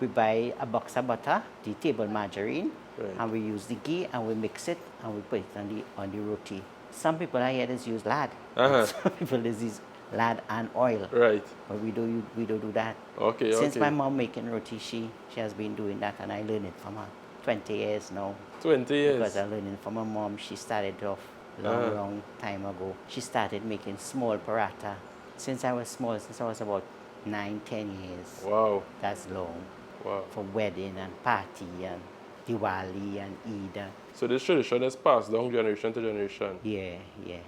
We buy a box of butter, the table margarine, Right. and we use the ghee and we mix it and we put it on the roti. Some people I hear just use lard. Some people just use lard and oil. Right. But we don't do that. Okay, Since okay. my mom making roti, she has been doing that and I learned it from her. 20 years now. 20 years. Because I learned it from my mom. She started off long time ago. She started making small paratha. Since I was small, since I was about 9, 10 years. Wow. That's long. Wow. For wedding and party and Diwali and Eid. So this tradition is passed down generation to generation. Yeah.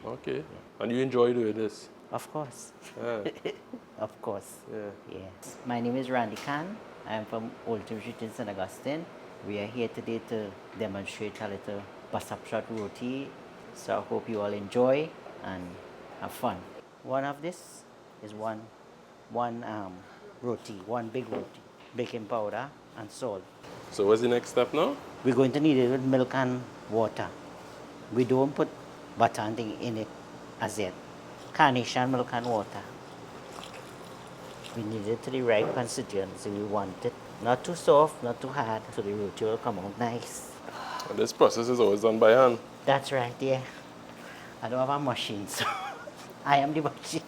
Okay. Yeah. And you enjoy doing this? Of course. Yeah. Of course. Yeah. Yes. My name is Randy Khan. I'm from Old Street in St. Augustine. We are here today to demonstrate a little basapshat roti. So I hope you all enjoy and have fun. One of this is one roti, one big roti, baking powder and salt. So what's the next step now? We're going to need it with milk and water. We don't put butter and thing in it as yet. Carnation, milk and water. We need it to the right consistency. We want it not too soft, not too hard, so the roti will come out nice. And this process is always done by hand. That's right, yeah. I don't have a machine, so I am the machine.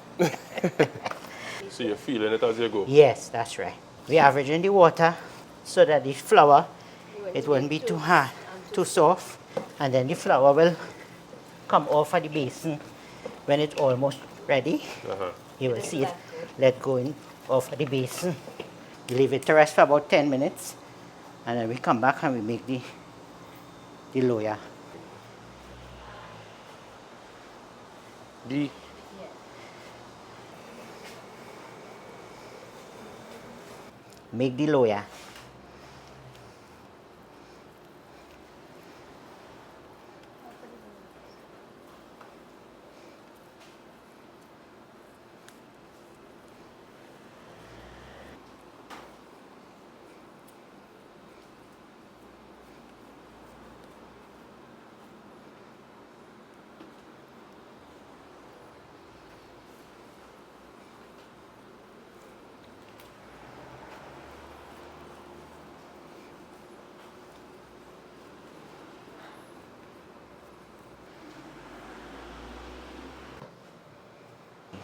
So you're feeling it as you go? Yes, that's right. We averaging the water so that the flour, it won't be too hard, too soft, and then the flour will come off of the basin when it's almost ready. You will see it let go off of the basin. We leave it to rest for about 10 minutes, and then we come back and we make the loya. Ghee. Make the loya.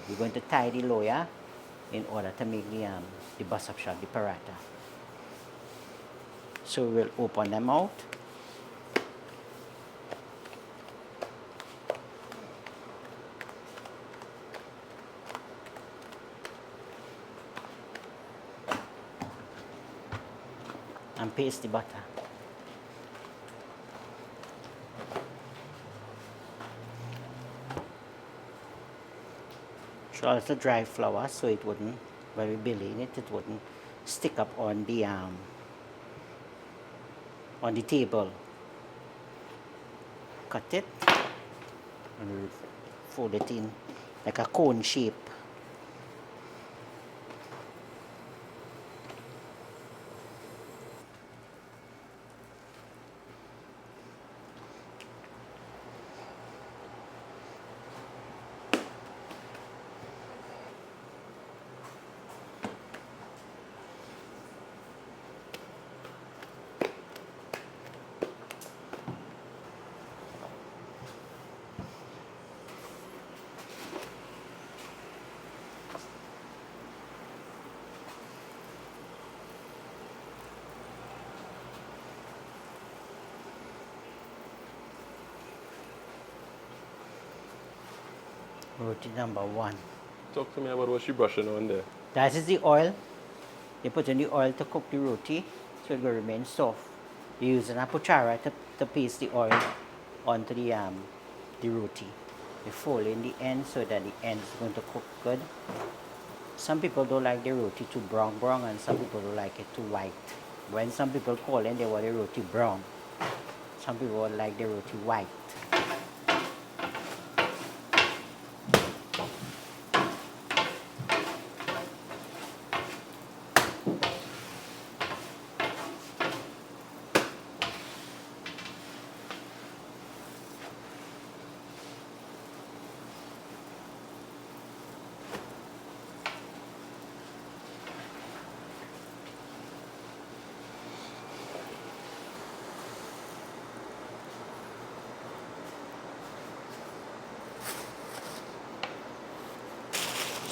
We're going to tie the loya in order to make the basapshat, the paratha. So we'll open them out. And paste the butter. So a little dry flour so it wouldn't, when we building it, it wouldn't stick up on the table. Cut it and we'll fold it in like a cone shape. Roti number 1. Talk to me about what you're brushing on there. That is the oil. You put in the oil to cook the roti so it will remain soft. You use an apuchara to paste the oil onto the roti. You fold in the end so that the end is going to cook good. Some people don't like the roti too brown and some people don't like it too white. When some people call in, they want the roti brown. Some people like the roti white.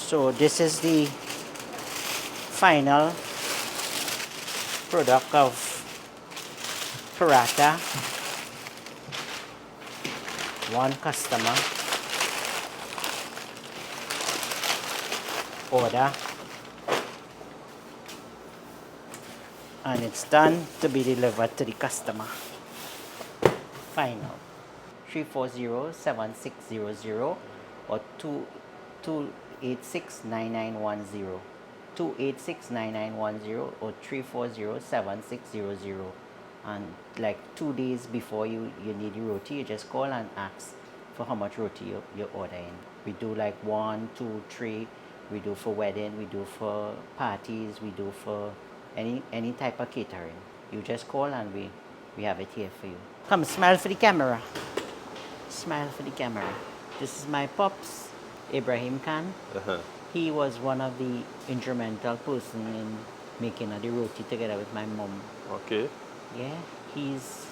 So this is the final product of Paratha. One customer order, and it's done to be delivered to the customer. Final 340-7600 or 286-9910, 286-9910 or 340-7600. And like 2 days before you need the roti, you just call and ask for how much roti you're ordering. We do like 1, 2, 3. We do for wedding, we do for parties, we do for any type of catering. You just call and we have it here for you. Come, smile for the camera. Smile for the camera. This is my pops, Ibrahim Khan. He was one of the instrumental person in making the roti together with my mom. Okay. Yeah, he's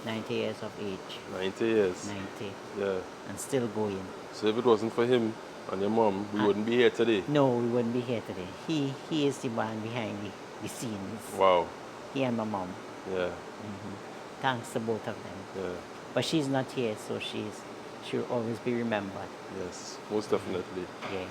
90 years of age. 90 years. 90. Yeah. And still going. So if it wasn't for him and your mom, we wouldn't be here today. No, we wouldn't be here today. He is the man behind the scenes. Wow. He and my mom. Yeah. Thanks to both of them. Yeah. But she's not here, so she'll always be remembered. Yes, most definitely. Yeah.